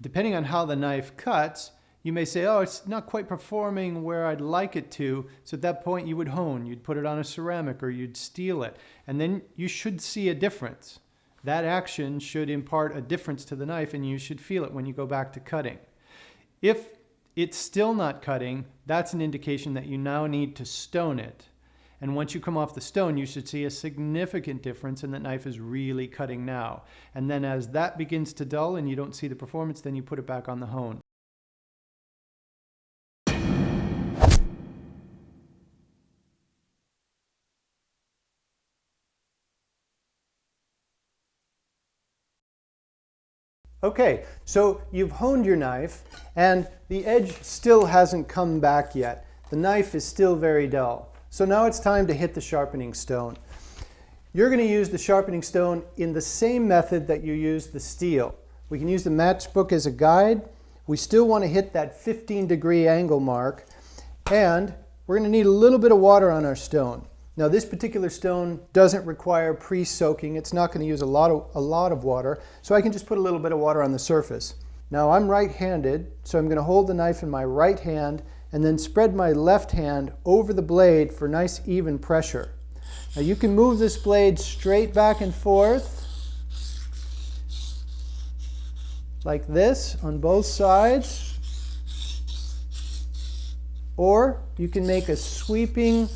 Depending on how the knife cuts, you may say, oh, it's not quite performing where I'd like it to. So at that point you would hone, you'd put it on a ceramic or you'd steel it. And then you should see a difference. That action should impart a difference to the knife and you should feel it when you go back to cutting. If it's still not cutting, that's an indication that you now need to stone it. And once you come off the stone, you should see a significant difference and the knife is really cutting now. And then as that begins to dull and you don't see the performance, then you put it back on the hone. Okay, so you've honed your knife and the edge still hasn't come back yet. The knife is still very dull. So now it's time to hit the sharpening stone. You're going to use the sharpening stone in the same method that you use the steel. We can use the matchbook as a guide. We still want to hit that 15-degree angle mark. And we're going to need a little bit of water on our stone. Now this particular stone doesn't require pre-soaking. It's not going to use a lot of water. So I can just put a little bit of water on the surface. Now I'm right-handed, so I'm going to hold the knife in my right hand and then spread my left hand over the blade for nice even pressure. Now you can move this blade straight back and forth like this on both sides, or you can make a sweeping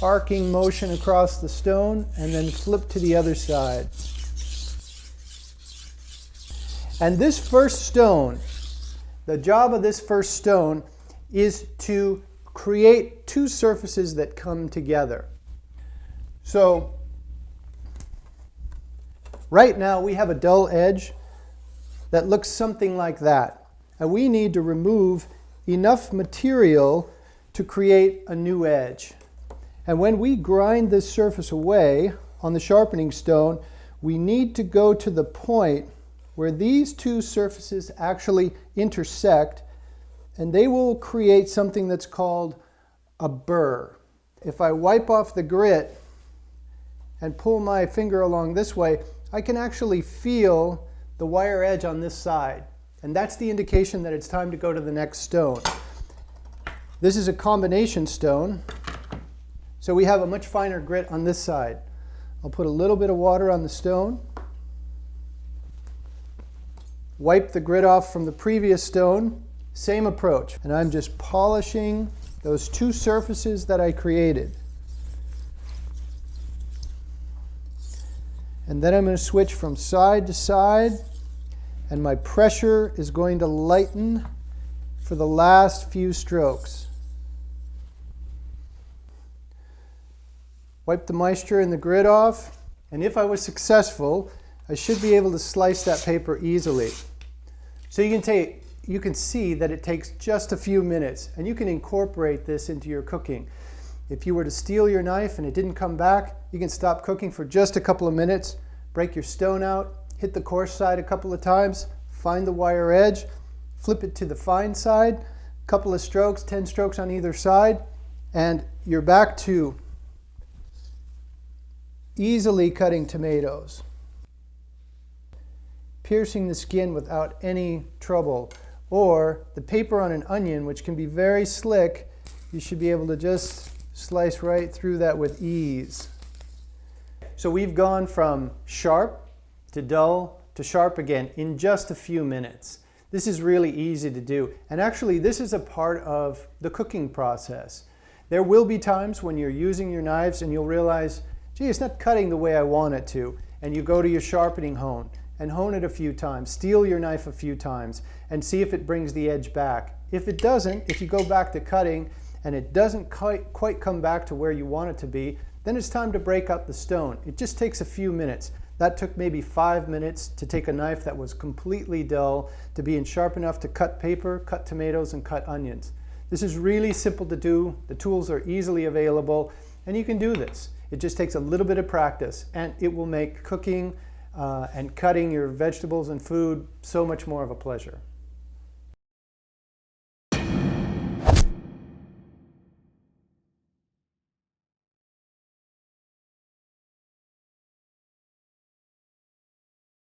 arcing motion across the stone and then flip to the other side. And this first stone, the job of this first stone is to create two surfaces that come together. So right now we have a dull edge that looks something like that. And we need to remove enough material to create a new edge. And when we grind this surface away on the sharpening stone, we need to go to the point where these two surfaces actually intersect, and they will create something that's called a burr. If I wipe off the grit and pull my finger along this way, I can actually feel the wire edge on this side. And that's the indication that it's time to go to the next stone. This is a combination stone, so we have a much finer grit on this side. I'll put a little bit of water on the stone, wipe the grit off from the previous stone, same approach. And I'm just polishing those two surfaces that I created. And then I'm going to switch from side to side, and my pressure is going to lighten for the last few strokes. Wipe the moisture and the grit off, and if I was successful, I should be able to slice that paper easily. So you can see that it takes just a few minutes, and you can incorporate this into your cooking. If you were to steel your knife and it didn't come back, you can stop cooking for just a couple of minutes, break your stone out, hit the coarse side a couple of times, find the wire edge, flip it to the fine side, a couple of strokes, 10 strokes on either side, and you're back to easily cutting tomatoes, piercing the skin without any trouble. Or the paper on an onion, which can be very slick, you should be able to just slice right through that with ease. So we've gone from sharp to dull to sharp again in just a few minutes. This is really easy to do. And actually, this is a part of the cooking process. There will be times when you're using your knives and you'll realize, gee, it's not cutting the way I want it to. And you go to your sharpening hone and hone it a few times, steel your knife a few times, and see if it brings the edge back. If it doesn't, if you go back to cutting and it doesn't quite come back to where you want it to be, then it's time to break up the stone. It just takes a few minutes. That took maybe 5 minutes to take a knife that was completely dull to being sharp enough to cut paper, cut tomatoes, and cut onions. This is really simple to do. The tools are easily available, and you can do this. It just takes a little bit of practice, and it will make cooking and cutting your vegetables and food so much more of a pleasure.